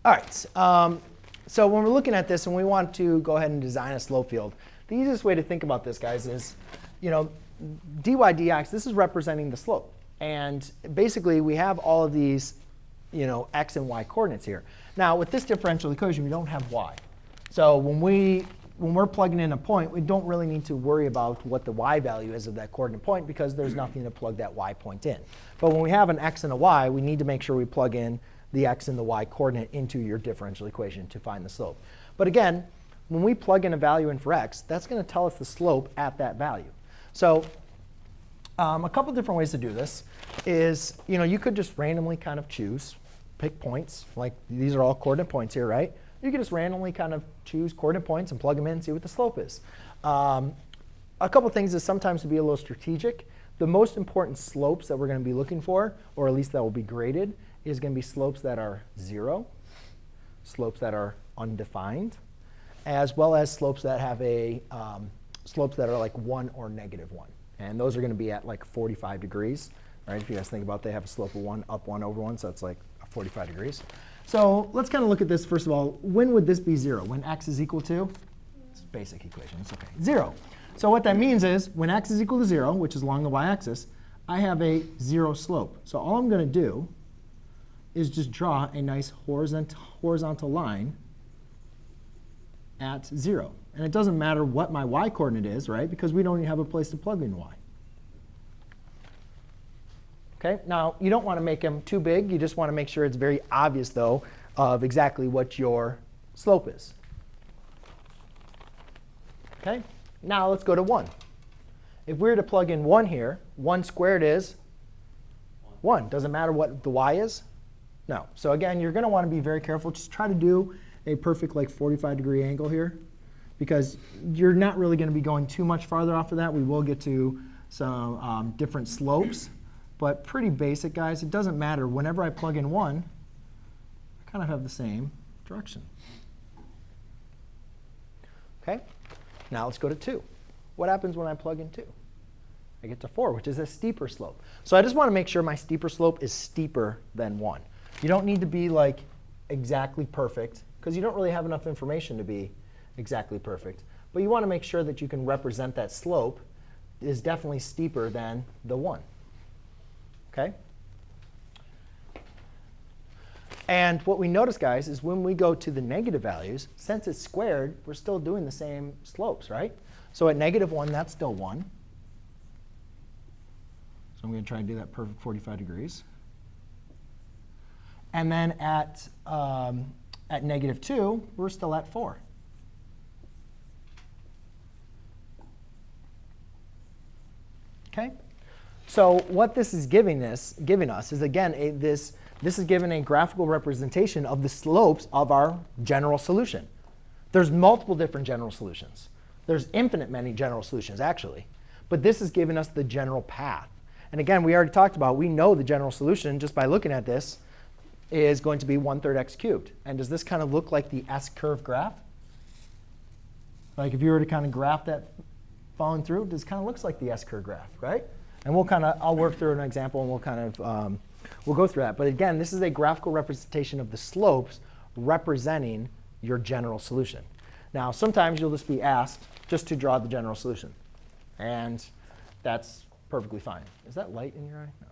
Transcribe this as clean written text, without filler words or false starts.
All right. So when we're looking at this and we want to go ahead and design a slope field, the easiest way to think about this, guys, is dy dx, this is representing the slope. And basically, we have all of these x and y coordinates here. Now, with this differential equation, we don't have y. So when we're plugging in a point, we don't really need to worry about what the y value is of that coordinate point because there's nothing to plug that y point in. But when we have an x and a y, we need to make sure we plug in the x and the y coordinate into your differential equation to find the slope. But again, when we plug in a value in for x, that's going to tell us the slope at that value. So a couple different ways to do this is you could just randomly kind of choose, pick points. Like these are all coordinate points here, right? You could just randomly kind of choose coordinate points and plug them in and see what the slope is. A couple things is sometimes to be a little strategic. The most important slopes that we're going to be looking for, or at least that will be graded, is going to be slopes that are 0, slopes that are undefined, as well as slopes that have slopes that are like 1 or negative 1. And those are going to be at like 45 degrees. Right? If you guys think about it, they have a slope of 1, up 1, over 1, so it's like 45 degrees. So let's kind of look at this first of all. When would this be 0? When x is equal to? It's a basic equation. It's OK. 0. So what that means is when x is equal to 0, which is along the y-axis, I have a 0 slope. So all I'm going to do is just draw a nice horizontal line at 0. And it doesn't matter what my y coordinate is, right? Because we don't even have a place to plug in y. OK? Now, you don't want to make them too big. You just want to make sure it's very obvious, though, of exactly what your slope is. OK? Now, let's go to 1. If we were to plug in 1 here, 1 squared is 1. Doesn't matter what the y is? No. So again, you're going to want to be very careful. Just try to do a perfect 45-degree angle here, because you're not really going to be going too much farther off of that. We will get to some different slopes. But pretty basic, guys. It doesn't matter. Whenever I plug in 1, I kind of have the same direction. OK? Now let's go to 2. What happens when I plug in 2? I get to 4, which is a steeper slope. So I just want to make sure my steeper slope is steeper than 1. You don't need to be exactly perfect, because you don't really have enough information to be exactly perfect. But you want to make sure that you can represent that slope is definitely steeper than the 1. OK? And what we notice, guys, is when we go to the negative values, since it's squared, we're still doing the same slopes, right? So at negative 1, that's still 1. So I'm going to try and do that perfect 45 degrees. And then at negative 2, we're still at 4. OK? So what this is giving us is, again, this is given a graphical representation of the slopes of our general solution. There's multiple different general solutions. There's infinite many general solutions, actually. But this is giving us the general path. And again, we already talked about, we know the general solution just by looking at this is going to be 1/3 x cubed. And does this kind of look like the S-curve graph? Like if you were to kind of graph that following through, this kind of looks like the S-curve graph, right? And I'll work through an example, and we'll go through that. But again, this is a graphical representation of the slopes representing your general solution. Now, sometimes you'll just be asked just to draw the general solution. And that's perfectly fine. Is that light in your eye? No.